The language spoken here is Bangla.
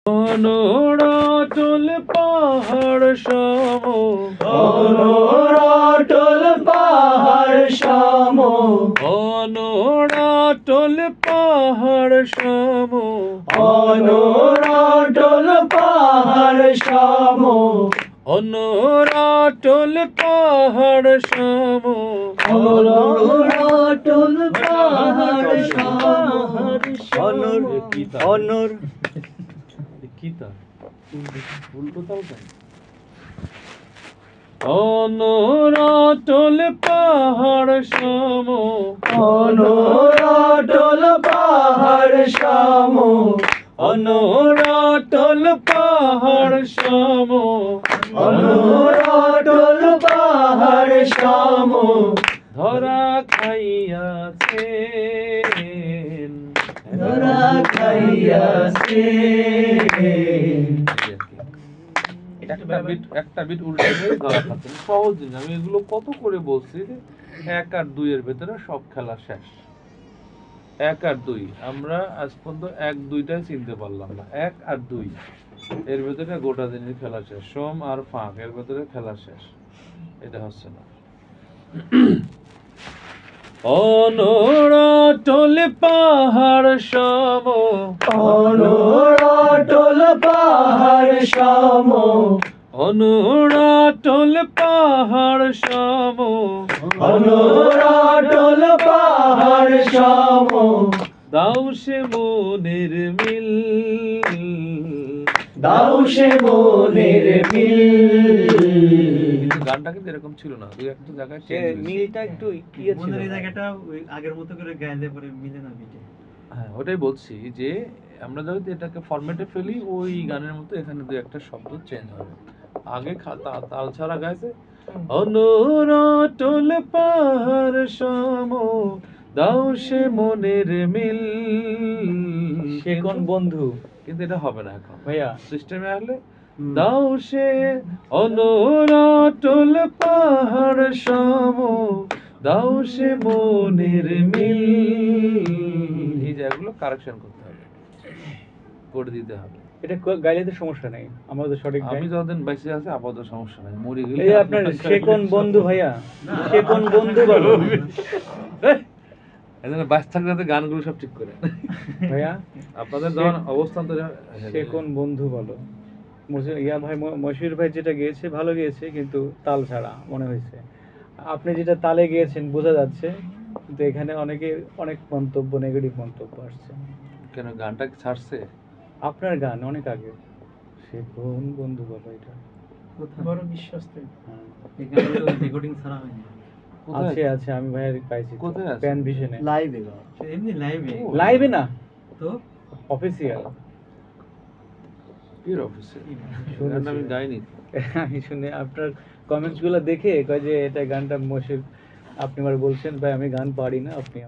অনরাটল পাহাড় সম, অনরাটল পাহাড় সম, অনরাটল পাহাড় সম, অনরাটল পাহাড় সম, অনরাটল পাহাড় সম, অনরাটল পাহাড় সম, অনর অনর কি তা উল্টো তাল কেন? অনরাটল পাহাড় সম, অনরাটল পাহাড় সম, অনরাটল পাহাড় সম, অনরাটল পাহাড় সম, ধরা খাইয়াছেন, ধরা খাইয়াছে। একটা বিট উল্টে দিয়ে ধরা খাচ্ছেন। সহজ জিনিস, আমি এগুলো কত করে বলছি যে 1 আর 2 এর ভেতরে সব খেলা শেষ। 1 আর 2 আমরা আজ পর্যন্ত 1-2টাই চিনতে পারলাম না। 1 আর 2 এর ভেতরে গোটা দিনের খেলা শেষ। সোম আর ফাঁক এর ভেতরে খেলা শেষ। এটা হচ্ছে না। অনরাটল পাহাড় সম, অনরাটল পাহাড় সম, অনরাটল পাহাড় সম, অনরাটল পাহাড় সম, দাও সে মনের মিল, দাও সে মনের মিল। কিন্তু গানটা কিন্তু এরকম ছিল না, দুই একটা জায়গায় মিলটা একটু মনের এই জায়গাটা ওই আগের মতো করে গাইলে পরে মিলে না বিটে। হ্যাঁ, ওটাই বলছি যে আমরা যদি এটাকে ফরম্যাটে ফেলি ওই গানের মতো এখানে দুই একটা শব্দ চেঞ্জ হবে। আগে তাল ছাড়া গাইছে অনরাটল পাহাড় সম, দাও সে মনের মিল, সে কোন বন্ধু কিন্তু এটা হবে না এখন ভাইয়া। সিস্টেমে আসলে দাও সে অনরাটল পাহাড় সম, দাও সে মনের মিল, এই জায়গাগুলো কারেকশন করতে হবে, করে দিতে হবে। এটা গাইলে তো সমস্যা নাই, আমাদের সঠিক আমি যতদিন বেঁচে আছি আপাতত সমস্যা নাই, মরে গেলে এই আপনার সে কোন বন্ধু ভাইয়া, সে কোন বন্ধু বলো এজন্য বাস থাকলে গানগুলো সব ঠিক করে ভাইয়া। আপনাদের যখন অবস্থান তো সে কোন বন্ধু বলো, ইয়া ভাই মশির ভাই যেটা গেয়েছে ভালো গিয়েছে, কিন্তু তাল ছাড়া মনে হয়েছে। আপনি যেটা তালে গিয়েছেন বোঝা যাচ্ছে, কিন্তু এখানে অনেক মন্তব্য, নেগেটিভ মন্তব্য আসছে। কেন গানটা ছাড়ছে? আপনার গান অনেক আগে, সে কোন বন্ধু বলো, এটা বড় বিশ্বস্ত। হ্যাঁ। এখানে তো রেকর্ডিং ছাড়া হয়নি। আছে আছে, আমি ভাইয়ের পাইছি কোথায় আছে? প্যান ভিশনে লাইভে এমনি লাইভে। লাইভে না তো অফিসিয়াল। এর অফিসে গানটা আমি গাইনি। আমি শুনে আপনার কমেন্টস গুলো দেখে কয় যে এটা গানটা মশির, আপনি আমার বলছেন ভাই আমি গান পারি না, আপনি